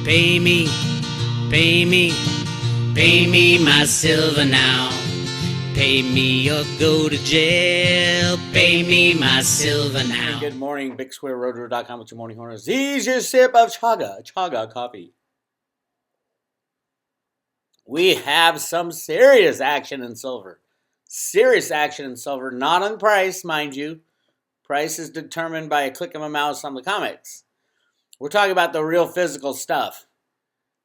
Pay me, pay me, pay me my silver now. Pay me or go to jail. Pay me my silver now. Good morning, Bix Weir, Roadrunner.com with your morning horns. Ease your sip of chaga coffee. We have some serious action in silver. Serious action in silver, not on price, mind you. Price is determined by a click of a mouse on the comics. We're talking about the real physical stuff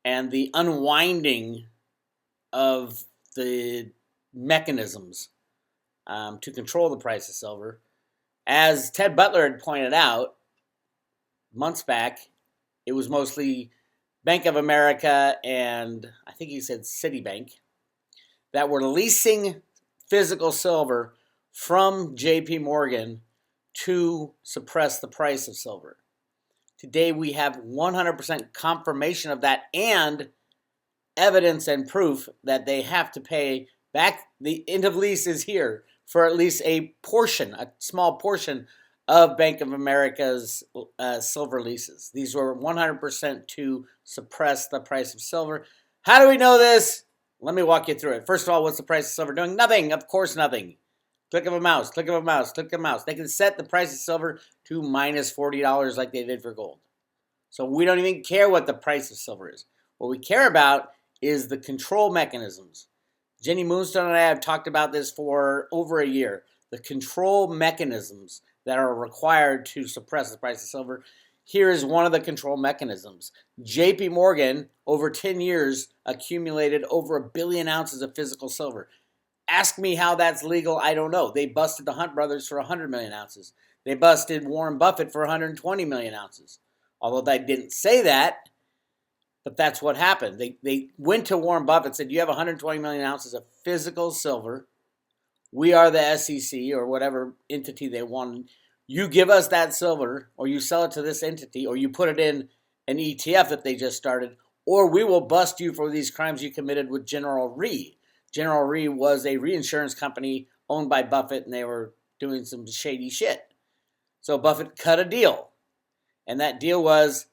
and the unwinding of the mechanisms to control the price of silver. As Ted Butler had pointed out months back, it was mostly Bank of America and I think he said Citibank that were leasing physical silver from JP Morgan to suppress the price of silver. Today we have 100% confirmation of that and evidence and proof that they have to pay back. The end of lease is here for at least a portion, a small portion of Bank of America's silver leases. These were 100% to suppress the price of silver. How do we know this? Let me walk you through it. First of all, what's the price of silver doing? Nothing. Of course, nothing. Click of a mouse, click of a mouse, click of a mouse. They can set the price of silver to minus $40 like they did for gold. So we don't even care what the price of silver is. What we care about is the control mechanisms. Jenny Moonstone and I have talked about this for over a year. The control mechanisms that are required to suppress the price of silver. Here is one of the control mechanisms. JP Morgan, over 10 years, accumulated over 1 billion ounces of physical silver. Ask me how that's legal, I don't know. They busted the Hunt brothers for 100 million ounces. They busted Warren Buffett for 120 million ounces. Although they didn't say that, but that's what happened. They went to Warren Buffett and said, you have 120 million ounces of physical silver. We are the SEC or whatever entity they wanted. You give us that silver, or you sell it to this entity, or you put it in an ETF that they just started, or we will bust you for these crimes you committed with General Re. General Re was a reinsurance company owned by Buffett, and they were doing some shady shit. So Buffett cut a deal. And that deal was,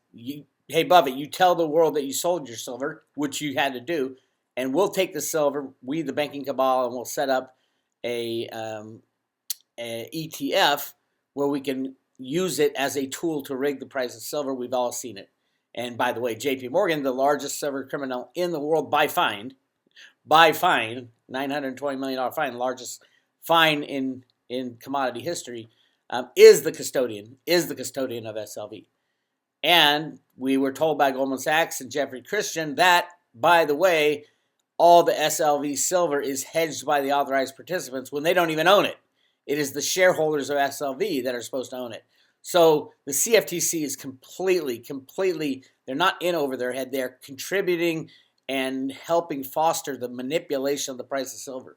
hey, Buffett, you tell the world that you sold your silver, which you had to do, and we'll take the silver, we, the banking cabal, and we'll set up a ETF where we can use it as a tool to rig the price of silver. We've all seen it. And by the way, JP Morgan, the largest silver criminal in the world by fine, $920 million fine, largest fine in commodity history, is the custodian of SLV. And we were told by Goldman Sachs and Jeffrey Christian that, by the way, all the SLV silver is hedged by the authorized participants when they don't even own it. It is the shareholders of SLV that are supposed to own it. So the CFTC is completely, they're not in over their head. They're contributing and helping foster the manipulation of the price of silver.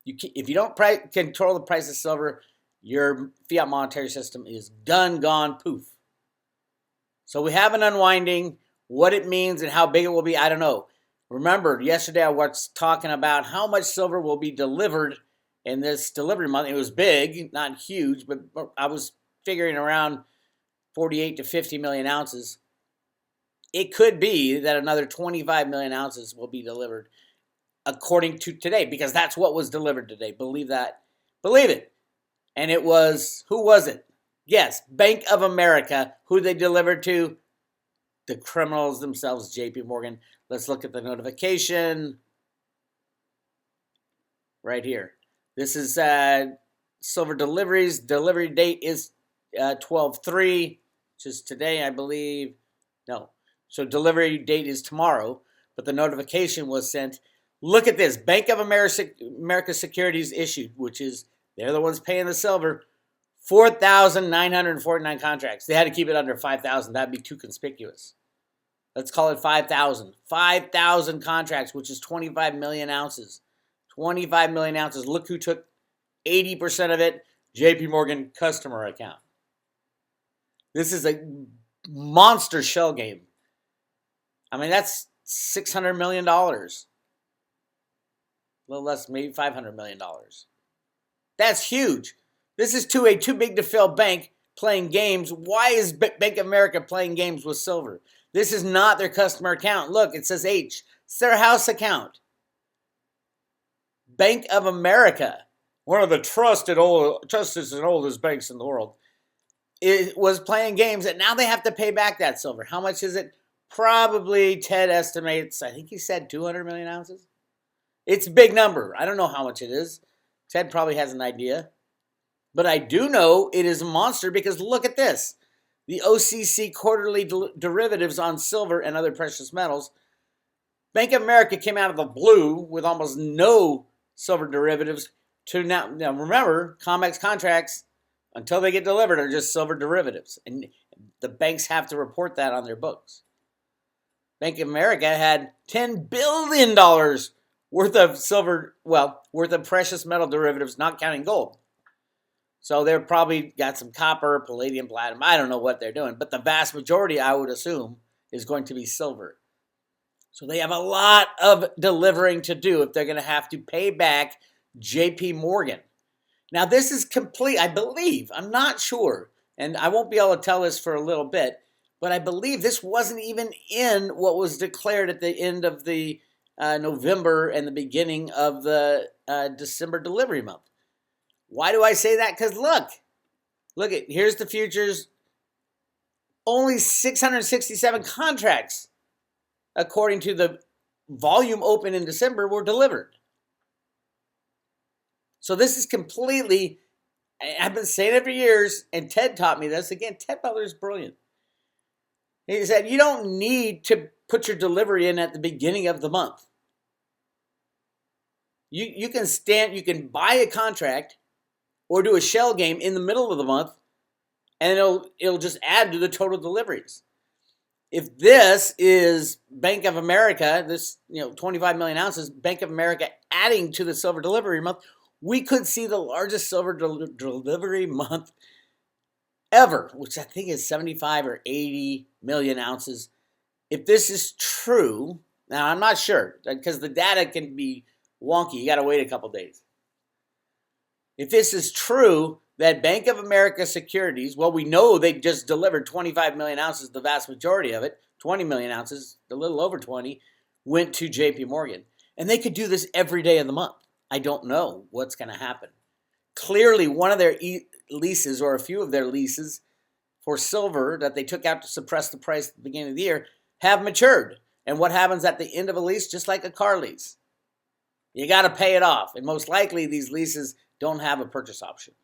If you don't control the price of silver, your fiat monetary system is done, gone, poof. So we have an unwinding. What it means and how big it will be, I don't know. Remember, yesterday I was talking about how much silver will be delivered in this delivery month. It was big, not huge, but I was figuring around 48 to 50 million ounces. It could be that another 25 million ounces will be delivered according to today, because that's what was delivered today. Believe that. Believe it. And it was, who was it? Yes, Bank of America. Who they delivered to? The criminals themselves, JP Morgan. Let's look at the notification right here. This is silver deliveries. Delivery date is 12/3, which is today, I believe. No. So delivery date is tomorrow, but the notification was sent. Look at this. Bank of America Securities issued, which is, they're the ones paying the silver, 4,949 contracts. They had to keep it under 5,000. That'd be too conspicuous. Let's call it 5,000. 5,000 contracts, which is 25 million ounces. 25 million ounces. Look who took 80% of it. JP Morgan customer account. This is a monster shell game. I mean, that's $600 million. A little less, maybe $500 million. That's huge. This is too big to fail bank playing games. Why is Bank of America playing games with silver? This is not their customer account. Look, it says H. It's their house account. Bank of America, one of the trusted and oldest banks in the world, it was playing games, and now they have to pay back that silver. How much is it? Probably Ted estimates, I think he said 200 million ounces. It's a big number. I don't know how much it is. Ted probably has an idea. But I do know it is a monster because look at this. The OCC quarterly derivatives on silver and other precious metals. Bank of America came out of the blue with almost no silver derivatives to now remember, COMEX contracts, until they get delivered, are just silver derivatives. And the banks have to report that on their books. Bank of America had $10 billion worth of worth of precious metal derivatives, not counting gold. So they're probably got some copper, palladium, platinum. I don't know what they're doing. But the vast majority, I would assume, is going to be silver. So they have a lot of delivering to do if they're going to have to pay back JP Morgan. Now, this is complete, I believe. I'm not sure. And I won't be able to tell this for a little bit. But I believe this wasn't even in what was declared at the end of the November and the beginning of the December delivery month. Why do I say that? Because look, here's the futures. Only 667 contracts, according to the volume open in December, were delivered. So this is completely, I've been saying it for years, and Ted taught me this. Again, Ted Butler is brilliant. He said, you don't need to put your delivery in at the beginning of the month. You can buy a contract or do a shell game in the middle of the month, and it'll just add to the total deliveries. If this is Bank of America, this 25 million ounces, Bank of America adding to the silver delivery month, we could see the largest silver delivery month ever, which I think is 75 or 80 million ounces. If this is true, now I'm not sure because the data can be wonky. You got to wait a couple days. If this is true, that Bank of America securities, well, we know they just delivered 25 million ounces, the vast majority of it, 20 million ounces, a little over 20, went to JP Morgan. And they could do this every day of the month. I don't know what's going to happen. Clearly, one of their leases or a few of their leases for silver that they took out to suppress the price at the beginning of the year have matured. And what happens at the end of a lease? Just like a car lease. You got to pay it off. And most likely, these leases don't have a purchase option.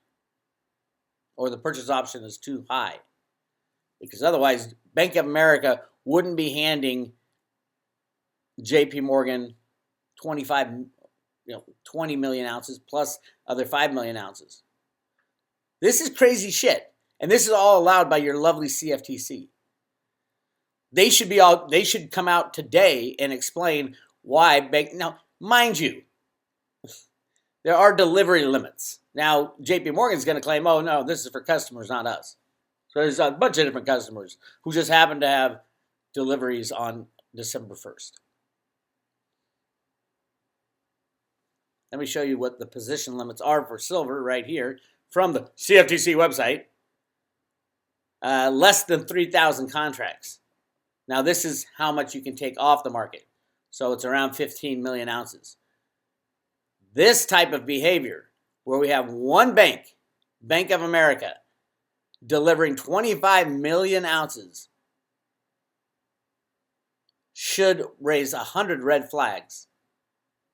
Or the purchase option is too high. Because otherwise, Bank of America wouldn't be handing JP Morgan 20 million ounces plus other 5 million ounces. This is crazy shit. And this is all allowed by your lovely CFTC. They should come out today and explain why bank. Now, mind you, there are delivery limits. Now, JP Morgan's going to claim, oh, no, this is for customers, not us. So there's a bunch of different customers who just happen to have deliveries on December 1st. Let me show you what the position limits are for silver right here from the CFTC website. Less than 3,000 contracts. Now, this is how much you can take off the market. So it's around 15 million ounces. This type of behavior, where we have one bank, Bank of America, delivering 25 million ounces, should raise 100 red flags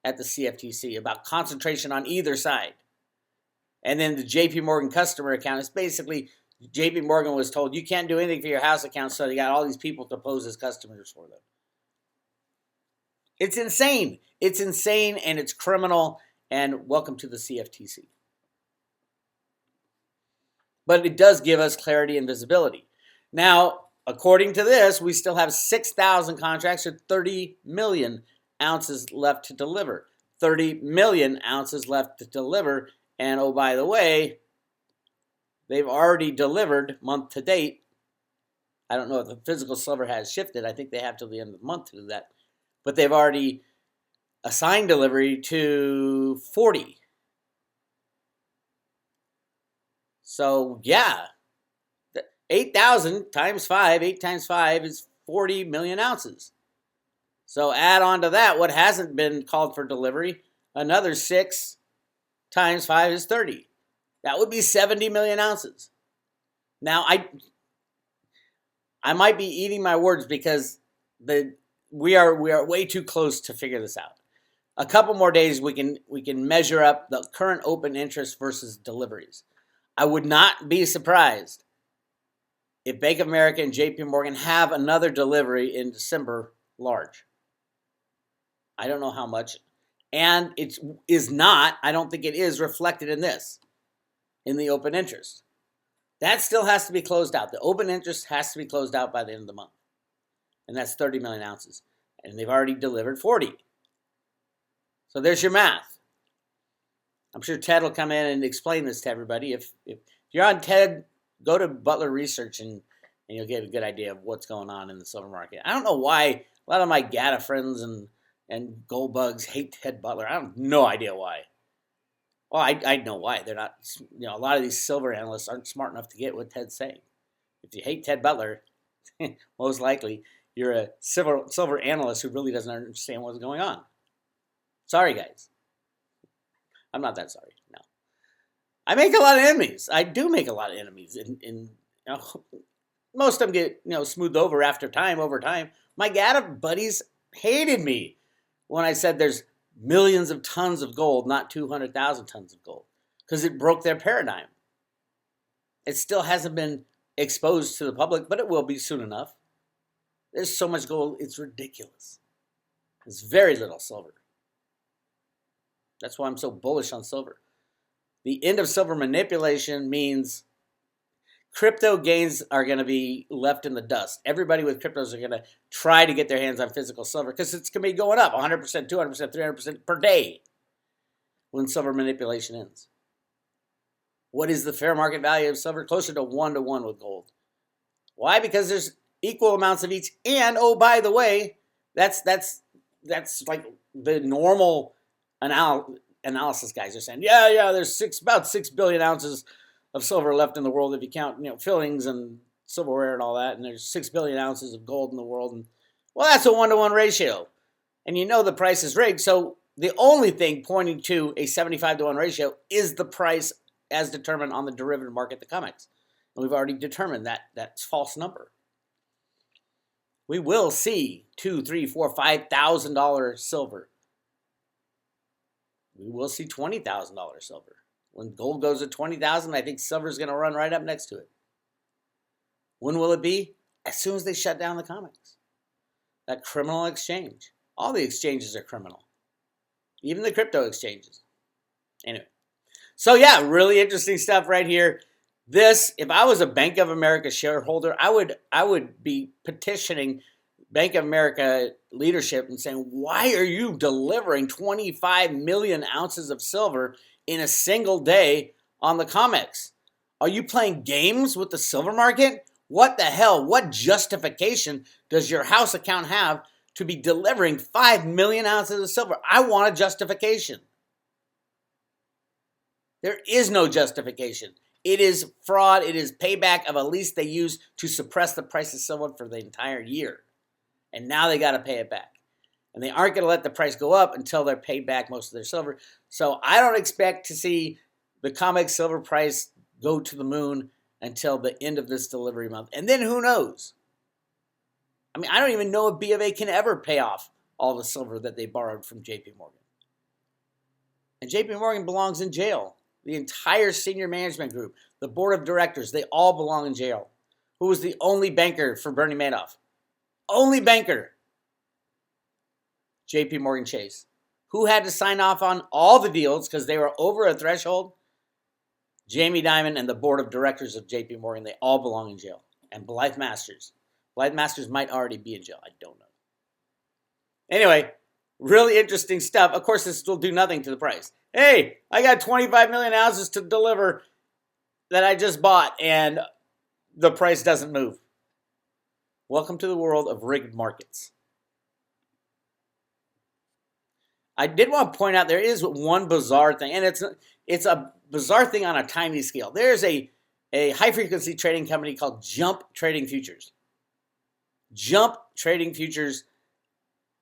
at the CFTC about concentration on either side. And then the JP Morgan customer account is basically, JP Morgan was told, you can't do anything for your house account, so they got all these people to pose as customers for them. It's insane. It's insane and it's criminal, and welcome to the CFTC. But it does give us clarity and visibility. Now, according to this, we still have 6,000 contracts or 30 million ounces left to deliver. 30 million ounces left to deliver. And oh, by the way, they've already delivered month to date. I don't know if the physical silver has shifted. I think they have till the end of the month to do that. But they've already assigned delivery to 40. So, yeah, 8,000 times 5, 8 times 5 is 40 million ounces. So add on to that what hasn't been called for delivery, another 6 times 5 is 30. That would be 70 million ounces. Now, I might be eating my words because we are way too close to figure this out. A couple more days we can measure up the current open interest versus deliveries. I would not be surprised if Bank of America and JP Morgan have another delivery in December large. I don't know how much. And it is not, I don't think it is reflected in this, in the open interest. That still has to be closed out. The open interest has to be closed out by the end of the month. And that's 30 million ounces. And they've already delivered 40. So there's your math. I'm sure Ted will come in and explain this to everybody. If you're on TED, go to Butler Research and you'll get a good idea of what's going on in the silver market. I don't know why a lot of my GATA friends and gold bugs hate Ted Butler. I have no idea why. Well, I know why. They're not, a lot of these silver analysts aren't smart enough to get what Ted's saying. If you hate Ted Butler, most likely you're a silver analyst who really doesn't understand what's going on. Sorry, guys. I'm not that sorry. No. I make a lot of enemies. I do make a lot of enemies. Most of them get, smoothed over over time. My GATA buddies hated me when I said there's millions of tons of gold, not 200,000 tons of gold, because it broke their paradigm. It still hasn't been exposed to the public, but it will be soon enough. There's so much gold, it's ridiculous. There's very little silver. That's why I'm so bullish on silver. The end of silver manipulation means crypto gains are going to be left in the dust. Everybody with cryptos are going to try to get their hands on physical silver because it's going to be going up 100%, 200%, 300% per day when silver manipulation ends. What is the fair market value of silver? Closer to 1-to-1 with gold. Why? Because there's equal amounts of each. And, oh, by the way, that's like the normal analysis guys are saying, there's about 6 billion ounces of silver left in the world if you count, fillings and silverware and all that, and there's 6 billion ounces of gold in the world. And, well, that's a 1-to-1 ratio. And the price is rigged, so the only thing pointing to a 75-to-1 ratio is the price as determined on the derivative market, the COMEX. And we've already determined that that's false number. We will see $2,000, $3,000, $4,000, $5,000 silver. We will see $20,000 silver. When gold goes to 20,000, I think silver is going to run right up next to it. When will it be? As soon as they shut down the COMEX. That criminal exchange. All the exchanges are criminal. Even the crypto exchanges. Anyway. So yeah, really interesting stuff right here. This, if I was a Bank of America shareholder, I would be petitioning Bank of America leadership and saying, why are you delivering 25 million ounces of silver in a single day on the COMEX? Are you playing games with the silver market? What the hell? What justification does your house account have to be delivering 5 million ounces of silver? I want a justification. There is no justification. It is fraud. It is payback of a lease they used to suppress the price of silver for the entire year. And now they got to pay it back. And they aren't going to let the price go up until they're paid back most of their silver. So I don't expect to see the COMEX silver price go to the moon until the end of this delivery month. And then who knows? I mean, I don't even know if BofA can ever pay off all the silver that they borrowed from JP Morgan. And JP Morgan belongs in jail. The entire senior management group, the board of directors, they all belong in jail. Who was the only banker for Bernie Madoff? Only banker. JP Morgan Chase. Who had to sign off on all the deals because they were over a threshold? Jamie Dimon and the board of directors of JP Morgan, they all belong in jail. And Blythe Masters. Blythe Masters might already be in jail. I don't know. Anyway, really interesting stuff. Of course, this will do nothing to the price. Hey, I got 25 million ounces to deliver that I just bought, and the price doesn't move. Welcome to the world of rigged markets. I did want to point out there is one bizarre thing, and it's a bizarre thing on a tiny scale. There's a high-frequency trading company called Jump Trading Futures. Jump Trading Futures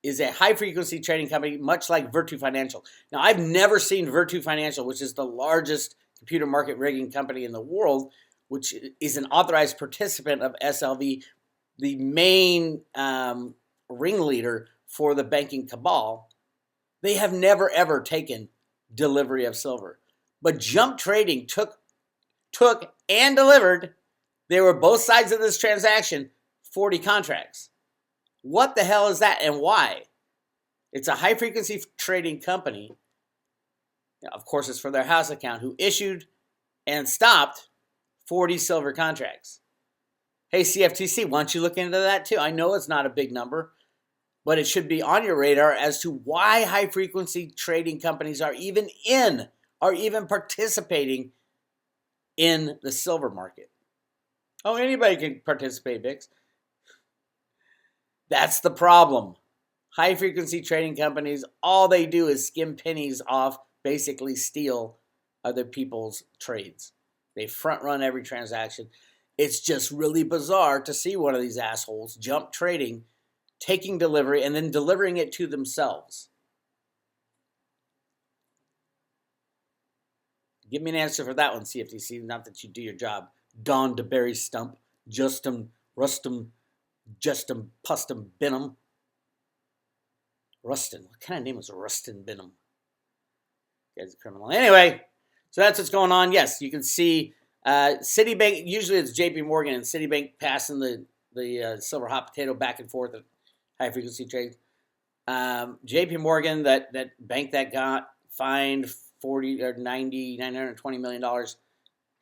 is a high-frequency trading company, much like Virtu Financial. Now, I've never seen Virtu Financial, which is the largest computer market rigging company in the world, which is an authorized participant of SLV, the main ringleader for the banking cabal. They have never, ever taken delivery of silver. But Jump Trading took and delivered, they were both sides of this transaction, 40 contracts. What the hell is that and why? It's a high-frequency trading company. Of course, it's for their house account, who issued and stopped 40 silver contracts. Hey, CFTC, why don't you look into that too? I know it's not a big number, but it should be on your radar as to why high-frequency trading companies are even participating in the silver market. Oh, anybody can participate, Bix. That's the problem. High-frequency trading companies, all they do is skim pennies off, basically steal other people's trades. They front-run every transaction. It's just really bizarre to see one of these assholes, Jump Trading, taking delivery and then delivering it to themselves. Give me an answer for that one, CFTC. Not that you do your job. Don DeBerry Stump, Justum, Rustum, Justum, Pustum, Benham. Rustin. What kind of name was Rustin Benham? Guy's a criminal. Anyway, so that's what's going on. Yes, you can see Citibank. Usually it's JP Morgan and Citibank passing the silver hot potato back and forth at high frequency trades. JP Morgan, that bank that got fined $920 million,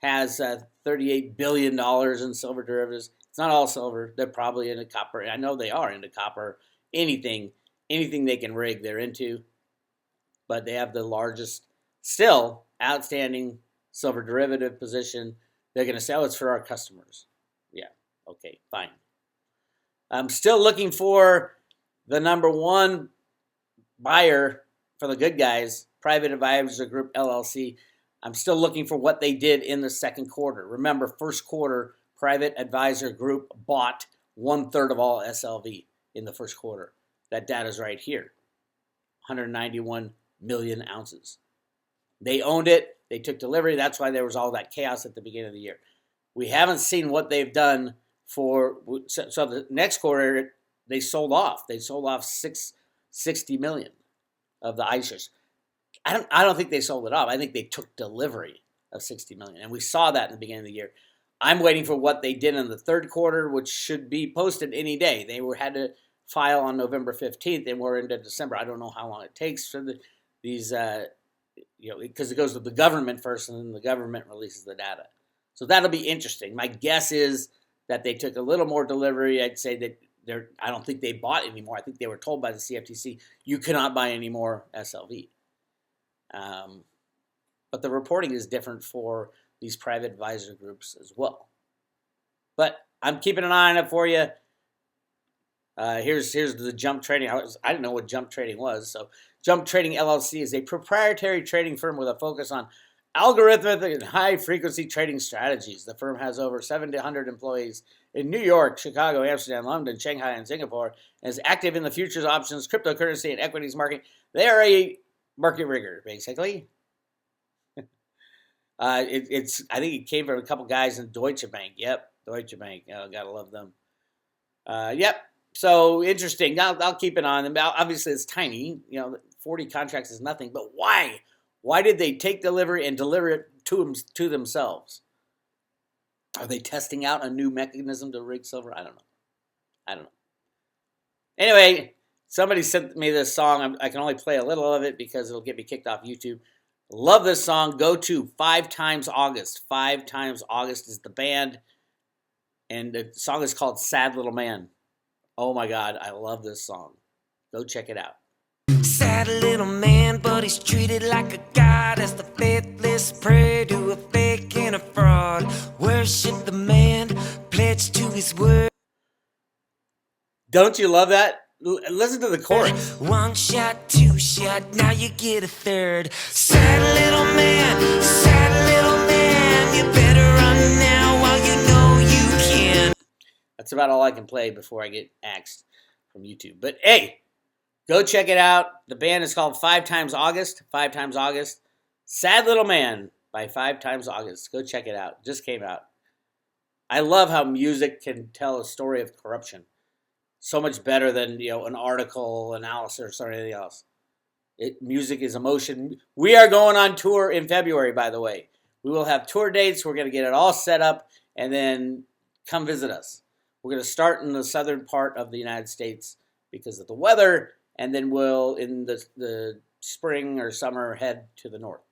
has $38 billion in silver derivatives. It's not all silver. They're probably into copper. I know they are into copper. Anything they can rig, they're into. But they have the largest, still outstanding silver derivative position. They're going to say, oh, it's for our customers. Yeah, okay, fine. I'm still looking for the number one buyer for the good guys, Private Advisor Group, LLC. I'm still looking for what they did in the second quarter. Remember, first quarter, Private Advisor Group bought 1/3 of all SLV in the first quarter. That data is right here, 191 million ounces. They owned it. They took delivery. That's why there was all that chaos at the beginning of the year. We haven't seen what they've done for, so the next quarter, they sold off. They sold off 60 million of the ISIS. I don't think they sold it off. I think they took delivery of 60 million. And we saw that in the beginning of the year. I'm waiting for what they did in the third quarter, which should be posted any day. They had to file on November 15th, and we're into December. I don't know how long it takes for these, because it goes to the government first, and then the government releases the data. So that'll be interesting. My guess is that they took a little more delivery. I'd say that I don't think they bought anymore. I think they were told by the CFTC, you cannot buy any more SLV. But the reporting is different for these private advisor groups as well. But I'm keeping an eye on it for you. Here's the Jump Trading. I didn't know what Jump Trading was. So Jump Trading LLC is a proprietary trading firm with a focus on algorithmic and high-frequency trading strategies. The firm has over 700 employees in New York, Chicago, Amsterdam, London, Shanghai, and Singapore, and is active in the futures, options, cryptocurrency, and equities market. They are a market rigger, basically. I think it came from a couple guys in Deutsche Bank. Yep, Deutsche Bank. Oh, gotta love them. Yep. So interesting. I'll keep an eye on them. Obviously, it's tiny. 40 contracts is nothing. But why? Why did they take delivery and deliver it to themselves? Are they testing out a new mechanism to rig silver? I don't know. Anyway, somebody sent me this song. I can only play a little of it because it'll get me kicked off YouTube. Love this song. Go to 5 Times August. 5 Times August is the band. And the song is called Sad Little Man. Oh my God, I love this song. Go check it out. Sad little man, but he's treated like a god, as the faithless prey to a fake and a fraud. Worship the man, pledge to his word. Don't you love that? Listen to the chorus. 1 shot, 2 shot, now you get a third. Sad little man, you better run now while you know you can. That's about all I can play before I get axed from YouTube. But hey, go check it out. The band is called 5 Times August. 5 Times August. Sad Little Man by 5 Times August. Go check it out. Just came out. I love how music can tell a story of corruption so much better than, an article, analysis, or anything else. Music is emotion. We are going on tour in February, by the way. We will have tour dates. We're going to get it all set up, and then come visit us. We're going to start in the southern part of the United States because of the weather, and then we'll, in the spring or summer, head to the north.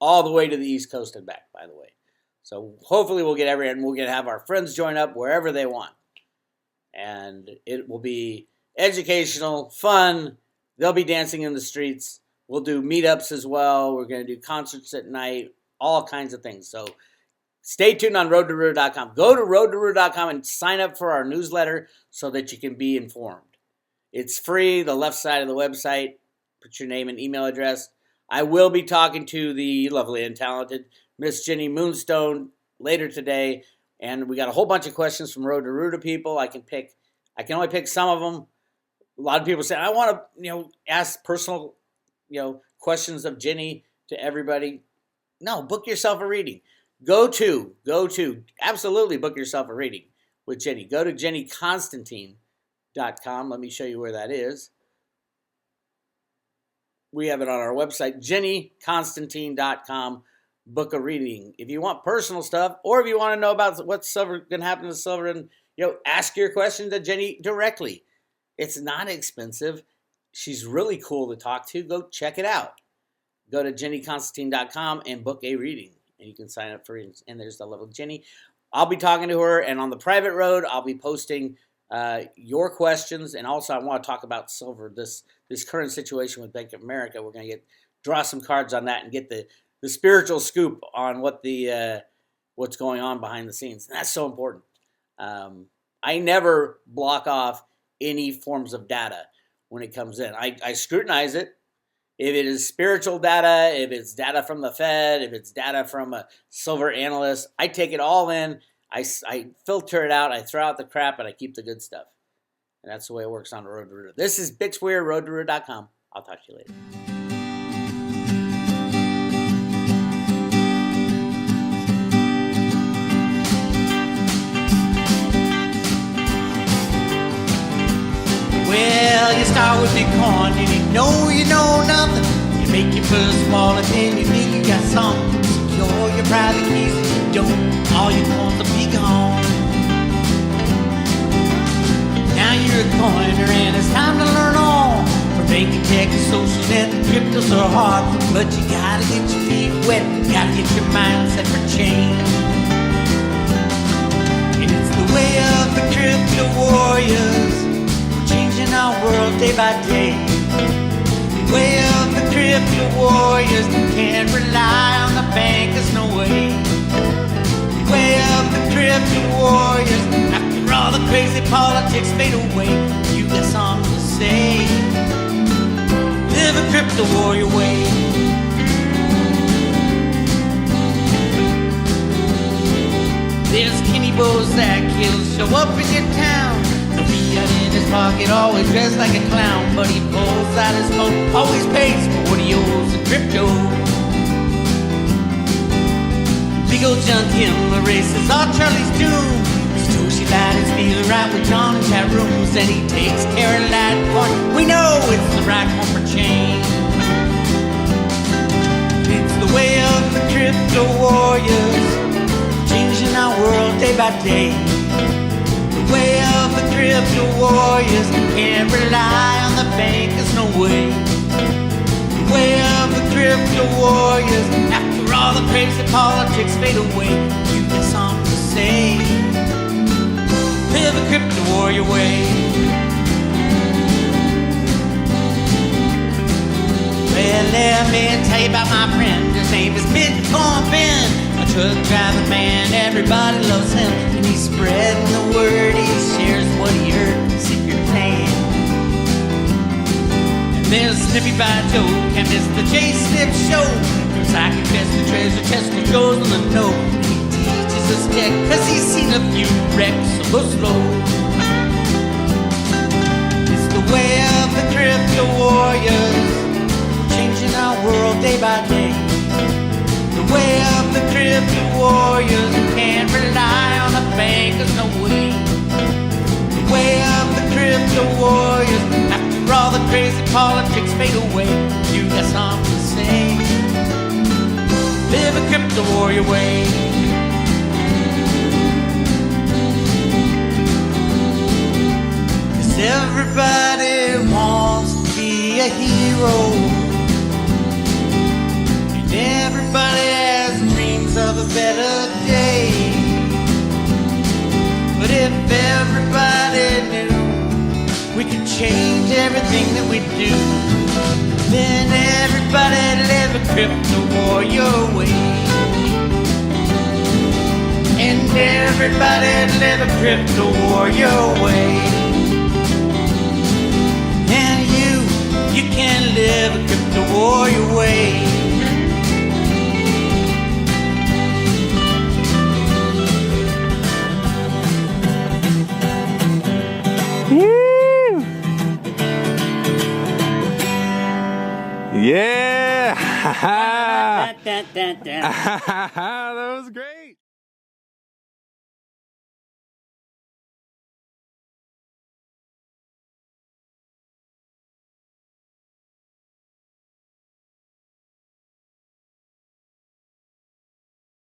All the way to the East Coast and back, by the way. So hopefully we'll get everyone, we're going to have our friends join up wherever they want. And it will be educational, fun. They'll be dancing in the streets. We'll do meetups as well. We're going to do concerts at night, all kinds of things. So stay tuned on roadtoroota.com. Go to roadtoroota.com and sign up for our newsletter so that you can be informed. It's free, the left side of the website. Put your name and email address. I will be talking to the lovely and talented Miss Jenny Moonstone later today. And we got a whole bunch of questions from Road to Roota people. I can only pick some of them. A lot of people say, I want to, ask personal, questions of Jenny to everybody. No, book yourself a reading. Go to, absolutely book yourself a reading with Jenny. Go to JennyConstantine.com. Let me show you where that is. We have it on our website, JennyConstantine.com. Book a reading. If you want personal stuff, or if you want to know about what's going to happen to silver, and ask your question to Jenny directly. It's not expensive. She's really cool to talk to. Go check it out. Go to JennyConstantine.com and book a reading, and you can sign up for readings. And there's the level Jenny. I'll be talking to her, and on the private road, I'll be posting your questions, and also I want to talk about silver. This current situation with Bank of America. We're going to draw some cards on that and get the spiritual scoop on what's going on behind the scenes. And that's so important. I never block off any forms of data when it comes in. I scrutinize it. If it is spiritual data, if it's data from the Fed, if it's data from a silver analyst, I take it all in. I filter it out. I throw out the crap, and I keep the good stuff. And that's the way it works on Road to Roota. This is Bix Weir, roadtoroota.com. I'll talk to you later. Well, you start with Bitcoin and you know nothing. You make your first wallet and you think you got something. Secure your private keys and you don't. All your coins will be gone. Now you're a coiner and it's time to learn all. For banking, tech, and social net, the cryptos are hard. But you gotta get your feet wet. You gotta get your mind set for change. And it's the way of the crypto warriors. Changing our world day by day. The way of the crypto warriors. Can't rely on the bankers, no way. The way of the crypto warriors. After all the crazy politics fade away, you got something to say. Live a crypto warrior way. There's Kenny Bozak, he'll show up in your town. The fiat in his pocket, always dressed like a clown. But he pulls out his phone, always pays for what he owes in crypto. Big old John Kim erases all Charlie's doom. Satoshi light his feeling right with John in chat rooms. And he takes care of Litecoin. We know it's the right one for change. It's the way of the crypto warriors. Changing our world day by day. The way of the crypto warriors. Can't rely on the bankers, no way. The way of the crypto warriors. After all the crazy politics fade away, you got something to say. Live a crypto warrior way. Well, let me tell you about my friend. His name is Bitcoin Ben. A truck driving man, everybody loves him. And he's spreading the word, he shares what he heard. Secret plan. And there's Snippy by Joe, can't miss the J-Snip show. From psychic best to treasure chest, which goes on the note. He teaches his deck, cause he's seen a few wrecks of the slow. It's the way of the crypto warriors, changing our world day by day. The way of the crypto warriors, who can't rely on the bankers, no way. The way of the crypto warriors, after all the crazy politics fade away, you got something to say. Live a crypto warrior way. Cause everybody wants to be a hero, and everybody has dreams of a better day. But if everybody knew we could change everything that we do, then everybody live a crypto warrior way. And everybody live a crypto warrior way. And you can live a crypto warrior way. Yeah! Dun, dun, dun, dun. That was great.